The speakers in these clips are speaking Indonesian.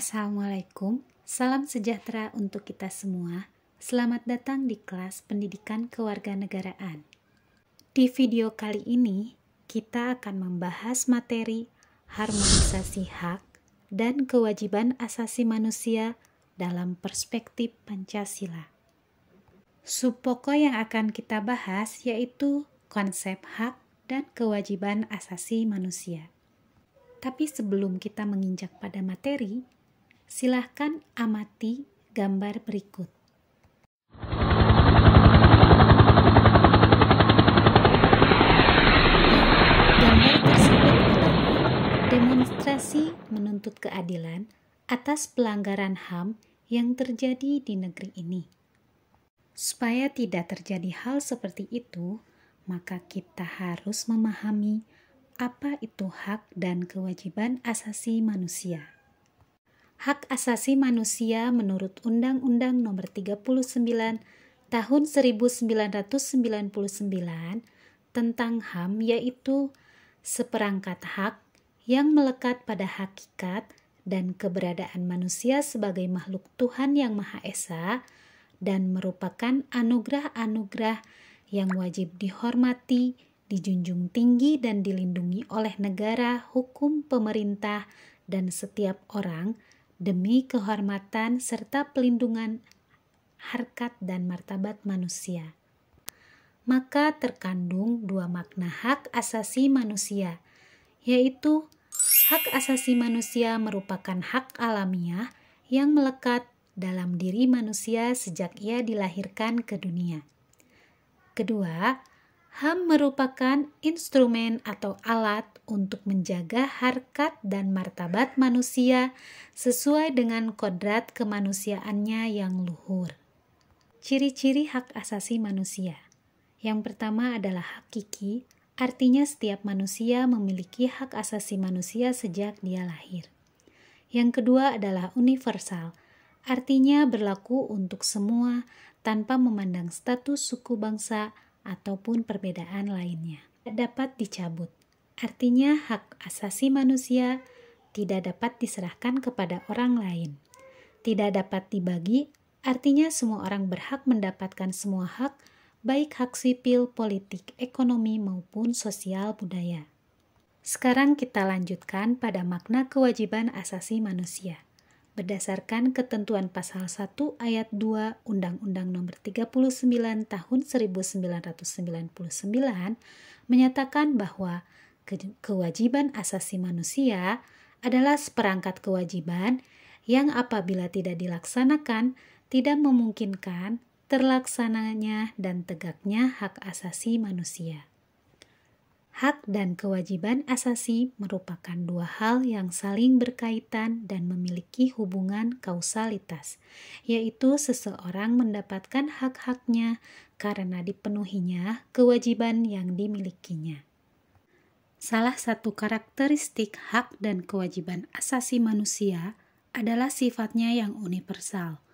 Assalamualaikum, salam sejahtera untuk kita semua. Selamat datang di kelas pendidikan kewarganegaraan. Di video kali ini, kita akan membahas materi harmonisasi hak dan kewajiban asasi manusia dalam perspektif Pancasila. Subpokok yang akan kita bahas yaitu konsep hak dan kewajiban asasi manusia. Tapi sebelum kita menginjak pada materi, silahkan amati gambar berikut. Gambar tersebut adalah demonstrasi menuntut keadilan atas pelanggaran HAM yang terjadi di negeri ini. Supaya tidak terjadi hal seperti itu, maka kita harus memahami apa itu hak dan kewajiban asasi manusia. Hak asasi manusia menurut Undang-Undang Nomor 39 Tahun 1999 tentang HAM yaitu seperangkat hak yang melekat pada hakikat dan keberadaan manusia sebagai makhluk Tuhan yang Maha Esa dan merupakan anugerah-anugerah yang wajib dihormati, dijunjung tinggi dan dilindungi oleh negara, hukum, pemerintah, dan setiap orang demi kehormatan serta pelindungan harkat dan martabat manusia. Maka terkandung dua makna hak asasi manusia, yaitu hak asasi manusia merupakan hak alamiah yang melekat dalam diri manusia sejak ia dilahirkan ke dunia. Kedua, HAM merupakan instrumen atau alat untuk menjaga harkat dan martabat manusia sesuai dengan kodrat kemanusiaannya yang luhur. Ciri-ciri hak asasi manusia. Yang pertama adalah hakiki, artinya setiap manusia memiliki hak asasi manusia sejak dia lahir. Yang kedua adalah universal, artinya berlaku untuk semua tanpa memandang status suku bangsa ataupun perbedaan lainnya. Dapat dicabut, artinya hak asasi manusia tidak dapat diserahkan kepada orang lain. Tidak dapat dibagi, artinya semua orang berhak mendapatkan semua hak, baik hak sipil, politik, ekonomi, maupun sosial budaya. Sekarang kita lanjutkan pada makna kewajiban asasi manusia. Berdasarkan ketentuan pasal 1 ayat 2 Undang-Undang Nomor 39 Tahun 1999 menyatakan bahwa kewajiban asasi manusia adalah seperangkat kewajiban yang apabila tidak dilaksanakan tidak memungkinkan terlaksananya dan tegaknya hak asasi manusia. Hak dan kewajiban asasi merupakan dua hal yang saling berkaitan dan memiliki hubungan kausalitas, yaitu seseorang mendapatkan hak-haknya karena dipenuhinya kewajiban yang dimilikinya. Salah satu karakteristik hak dan kewajiban asasi manusia adalah sifatnya yang universal.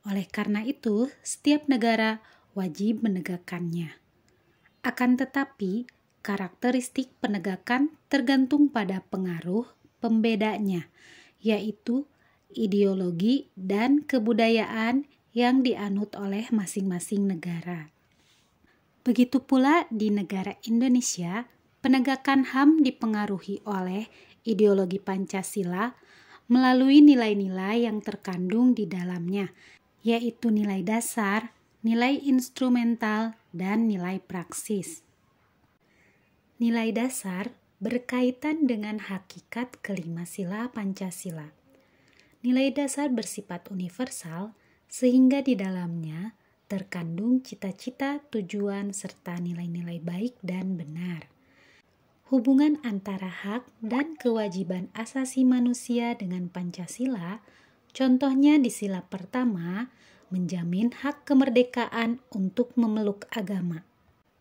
Oleh karena itu, setiap negara wajib menegakkannya. Akan tetapi, karakteristik penegakan tergantung pada pengaruh pembedanya, yaitu ideologi dan kebudayaan yang dianut oleh masing-masing negara. Begitu pula di negara Indonesia, penegakan HAM dipengaruhi oleh ideologi Pancasila melalui nilai-nilai yang terkandung di dalamnya, yaitu nilai dasar, nilai instrumental, dan nilai praksis. Nilai dasar berkaitan dengan hakikat kelima sila Pancasila. Nilai dasar bersifat universal sehingga di dalamnya terkandung cita-cita, tujuan, serta nilai-nilai baik dan benar. Hubungan antara hak dan kewajiban asasi manusia dengan Pancasila, contohnya di sila pertama, menjamin hak kemerdekaan untuk memeluk agama.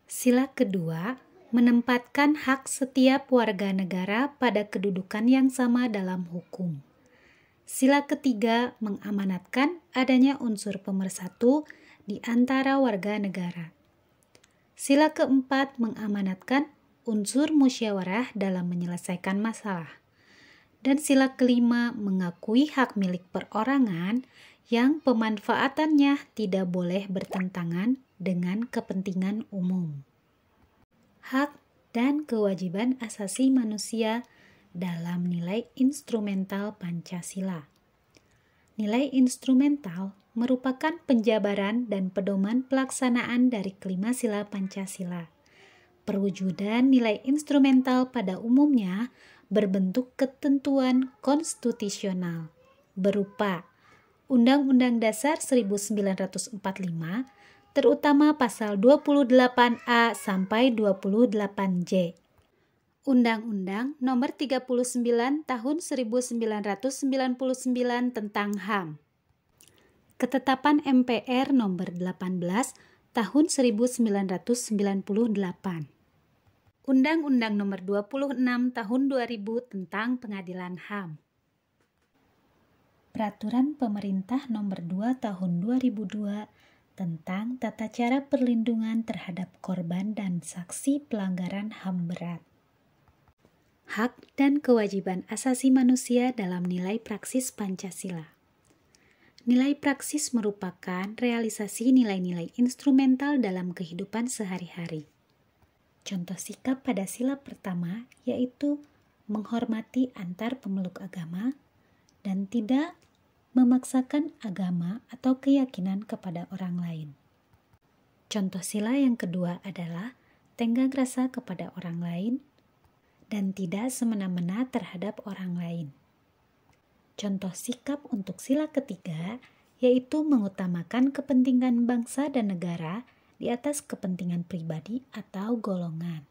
Sila kedua, menempatkan hak setiap warga negara pada kedudukan yang sama dalam hukum. Sila ketiga mengamanatkan adanya unsur pemersatu di antara warga negara. Sila keempat mengamanatkan unsur musyawarah dalam menyelesaikan masalah. Dan sila kelima mengakui hak milik perorangan yang pemanfaatannya tidak boleh bertentangan dengan kepentingan umum. Hak dan kewajiban asasi manusia dalam nilai instrumental Pancasila. Nilai instrumental merupakan penjabaran dan pedoman pelaksanaan dari kelima sila Pancasila. Perwujudan nilai instrumental pada umumnya berbentuk ketentuan konstitusional berupa Undang-Undang Dasar 1945, terutama pasal 28A sampai 28J. Undang-Undang Nomor 39 Tahun 1999 tentang HAM. Ketetapan MPR Nomor 18 Tahun 1998. Undang-Undang Nomor 26 Tahun 2000 tentang Pengadilan HAM. Peraturan Pemerintah Nomor 2 Tahun 2002 tentang tata cara perlindungan terhadap korban dan saksi pelanggaran HAM berat. Hak dan kewajiban asasi manusia dalam nilai praksis Pancasila. Nilai praksis merupakan realisasi nilai-nilai instrumental dalam kehidupan sehari-hari. Contoh sikap pada sila pertama yaitu menghormati antar pemeluk agama dan tidak memaksakan agama atau keyakinan kepada orang lain. Contoh sila yang kedua adalah tenggang rasa kepada orang lain dan tidak semena-mena terhadap orang lain. Contoh sikap untuk sila ketiga yaitu mengutamakan kepentingan bangsa dan negara di atas kepentingan pribadi atau golongan.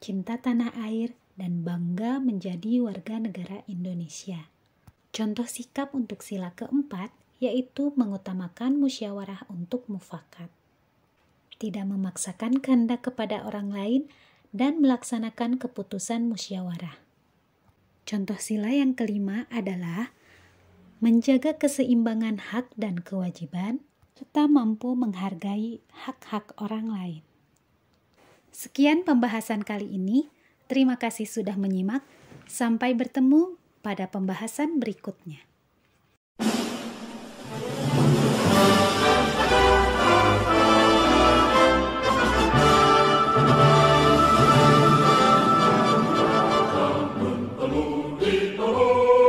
Cinta tanah air dan bangga menjadi warga negara Indonesia. Contoh sikap untuk sila keempat yaitu mengutamakan musyawarah untuk mufakat. Tidak memaksakan kehendak kepada orang lain dan melaksanakan keputusan musyawarah. Contoh sila yang kelima adalah menjaga keseimbangan hak dan kewajiban serta mampu menghargai hak-hak orang lain. Sekian pembahasan kali ini. Terima kasih sudah menyimak. Sampai bertemu pada pembahasan berikutnya. Namun perlu diperlukan